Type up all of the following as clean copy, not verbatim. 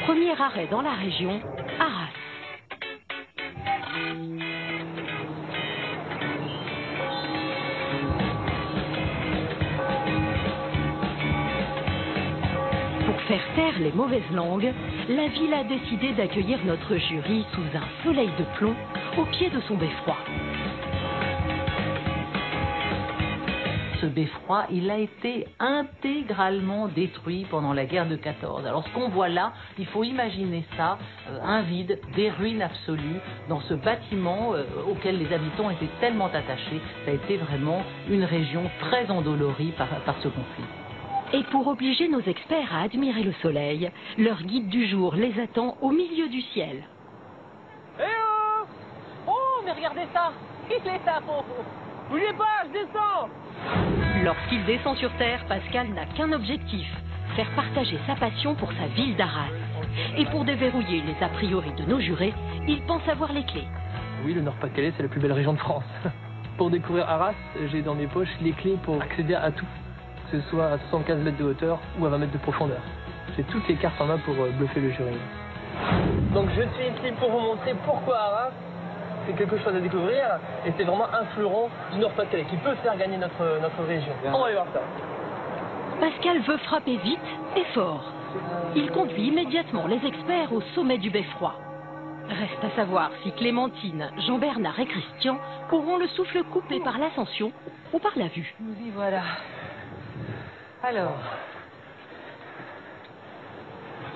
Premier arrêt dans la région, Arras. Pour faire taire les mauvaises langues, la ville a décidé d'accueillir notre jury sous un soleil de plomb au pied de son beffroi. Ce beffroi, il a été intégralement détruit pendant la guerre de 14. Alors ce qu'on voit là, il faut imaginer ça, un vide, des ruines absolues dans ce bâtiment auquel les habitants étaient tellement attachés. Ça a été vraiment une région très endolorie par ce conflit. Et pour obliger nos experts à admirer le soleil, leur guide du jour les attend au milieu du ciel. Eh oh! Oh, mais regardez ça! Il est là-haut! Bougez pas, je descends! Lorsqu'il descend sur Terre, Pascal n'a qu'un objectif, faire partager sa passion pour sa ville d'Arras. Et pour déverrouiller les a priori de nos jurés, il pense avoir les clés. Oui, le Nord-Pas-de-Calais, c'est la plus belle région de France. Pour découvrir Arras, j'ai dans mes poches les clés pour accéder à tout, que ce soit à 75 mètres de hauteur ou à 20 mètres de profondeur. J'ai toutes les cartes en main pour bluffer le jury. Donc je suis ici pour vous montrer pourquoi Arras, c'est quelque chose à découvrir et c'est vraiment un fleuron du Nord-Pas-de-Calais qui peut faire gagner notre région. On va aller voir ça. Pascal veut frapper vite et fort. Il conduit immédiatement les experts au sommet du beffroi. Reste à savoir si Clémentine, Jean-Bernard et Christian auront le souffle coupé par l'ascension ou par la vue. Nous y voilà. Alors...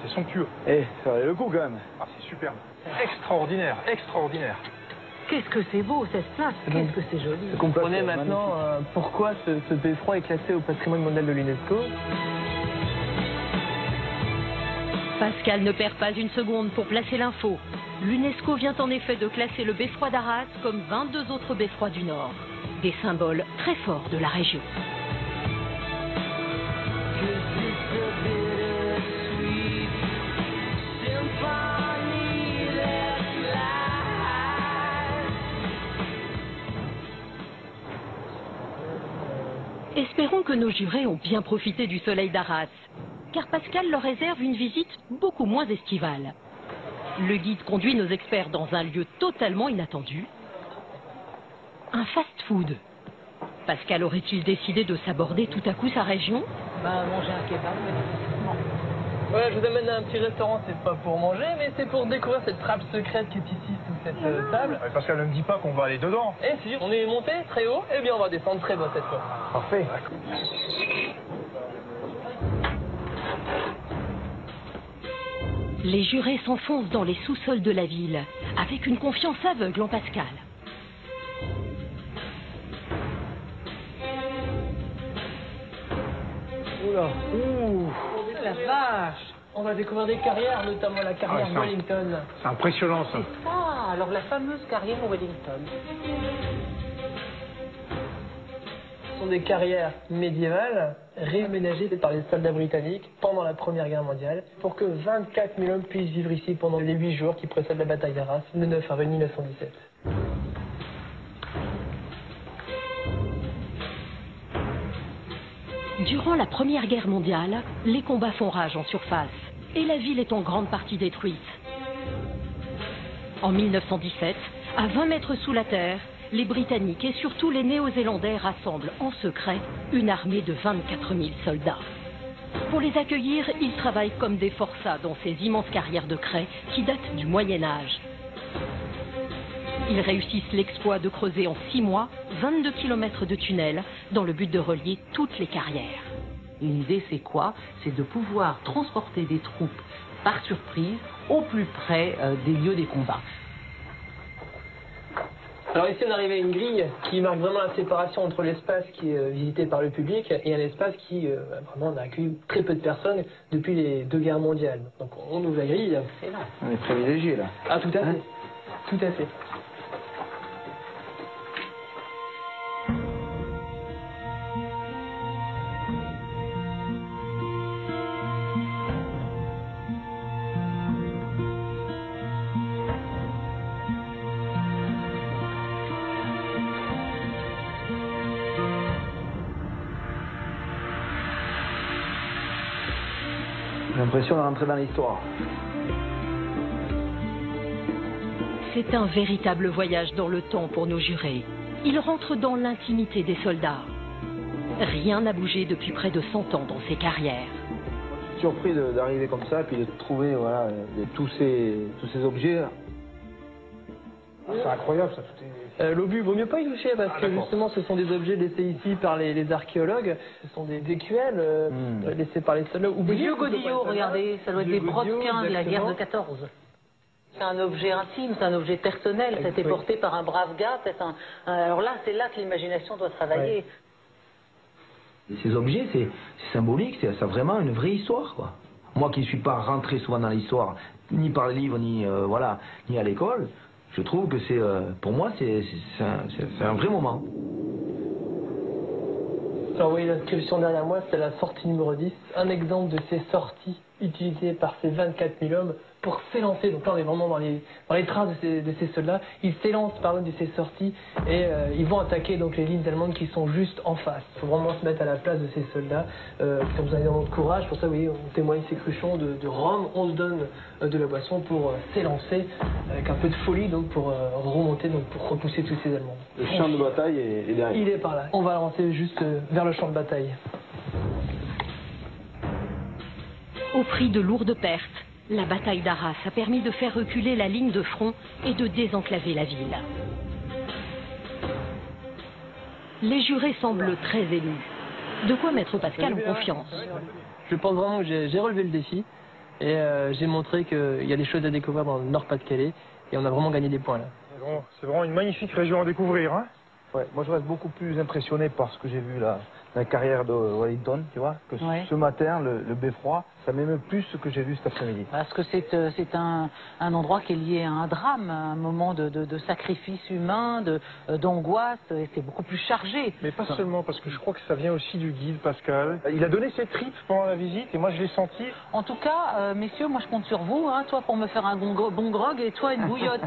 C'est somptueux. Eh, ça valait le coup quand même. Ah, c'est superbe. Extraordinaire, extraordinaire. Qu'est-ce que c'est beau cette place, qu'est-ce que c'est joli. Vous comprenez maintenant pourquoi ce beffroi est classé au patrimoine mondial de l'UNESCO. Pascal ne perd pas une seconde pour placer l'info. L'UNESCO vient en effet de classer le beffroi d'Arras comme 22 autres beffrois du Nord. Des symboles très forts de la région. Espérons que nos jurés ont bien profité du soleil d'Arras, car Pascal leur réserve une visite beaucoup moins estivale. Le guide conduit nos experts dans un lieu totalement inattendu, un fast-food. Pascal aurait-il décidé de s'aborder tout à coup sa région? Manger un kebab, non. Ouais, je vous amène à un petit restaurant, c'est pas pour manger, mais c'est pour découvrir cette trappe secrète qui est ici sous cette table. Parce qu'elle ne me dit pas qu'on va aller dedans. Et si on est monté très haut, eh bien on va descendre très bas cette fois. Parfait. Les jurés s'enfoncent dans les sous-sols de la ville, avec une confiance aveugle en Pascal. Oula, ouh, la vache! On va découvrir des carrières, notamment la carrière Wellington. C'est impressionnant ça. Ah, alors la fameuse carrière Wellington. Ce sont des carrières médiévales réaménagées par les soldats britanniques pendant la Première Guerre mondiale pour que 24 000 hommes puissent vivre ici pendant les 8 jours qui précèdent la bataille d'Arras le 9 avril 1917. Durant la Première Guerre mondiale, les combats font rage en surface et la ville est en grande partie détruite. En 1917, à 20 mètres sous la terre, les Britanniques et surtout les Néo-Zélandais rassemblent en secret une armée de 24 000 soldats. Pour les accueillir, ils travaillent comme des forçats dans ces immenses carrières de craie qui datent du Moyen-Âge. Ils réussissent l'exploit de creuser en 6 mois 22 km de tunnels dans le but de relier toutes les carrières. L'idée, c'est quoi? C'est de pouvoir transporter des troupes par surprise au plus près des lieux des combats. Alors ici on arrive à une grille qui marque vraiment la séparation entre l'espace qui est visité par le public et un espace qui vraiment n'a accueilli très peu de personnes depuis les 2 guerres mondiales. Donc on ouvre la grille. C'est là. On est privilégiés là. Ah tout à fait, tout à fait. J'ai l'impression de rentrer dans l'histoire. C'est un véritable voyage dans le temps pour nos jurés. Ils rentrent dans l'intimité des soldats. Rien n'a bougé depuis près de 100 ans dans ces carrières. Je suis surpris d'arriver comme ça, puis de trouver voilà, tous ces objets. C'est incroyable ça. L'obus, vaut mieux pas y toucher parce que justement ce sont des objets laissés ici par les archéologues. Ce sont des écuelles laissées par les soldats. Des vieux godillots, regardez, ça doit être des brodequins de la guerre de 14. C'est un objet intime, c'est un objet personnel, ça a été porté par un brave gars. Alors là, c'est là que l'imagination doit travailler. Ouais. Ces objets, c'est symbolique, ça a vraiment une vraie histoire, quoi. Moi qui ne suis pas rentré souvent dans l'histoire, ni par les livres, ni, ni à l'école, je trouve que c'est, pour moi, c'est un vrai moment. Alors oui, l'inscription derrière moi, c'est la sortie numéro 10, un exemple de ces sorties utilisées par ces 24 000 hommes pour s'élancer. Donc là, on est vraiment dans les traces de ces soldats. Ils s'élancent par de ces sorties et ils vont attaquer donc les lignes allemandes qui sont juste en face. Il faut vraiment se mettre à la place de ces soldats qui ont besoin énormément de courage. Pour ça, vous voyez, on témoigne ces cruchons de Rome. On se donne de la boisson pour s'élancer avec un peu de folie, donc pour remonter, donc pour repousser tous ces Allemands. Le champ de bataille est derrière. Il est par là. On va avancer juste vers le champ de bataille. Au prix de lourdes pertes, la bataille d'Arras a permis de faire reculer la ligne de front et de désenclaver la ville. Les jurés semblent très émus. De quoi mettre Pascal en confiance. Je pense vraiment que j'ai relevé le défi et j'ai montré qu'il y a des choses à découvrir dans le Nord-Pas-de-Calais et on a vraiment gagné des points là. C'est vraiment une magnifique région à découvrir, hein. Ouais, moi je reste beaucoup plus impressionné par ce que j'ai vu là, la carrière de Wellington, tu vois, que ce matin, le beffroi, ça m'émeut plus ce que j'ai vu cet après-midi. Parce que c'est un endroit qui est lié à un drame, à un moment de sacrifice humain, d'angoisse, et c'est beaucoup plus chargé. Mais pas seulement, parce que je crois que ça vient aussi du guide, Pascal. Il a donné ses tripes pendant la visite, et moi je l'ai senti. En tout cas, messieurs, moi je compte sur vous, hein, toi pour me faire un bon grog et toi une bouillotte.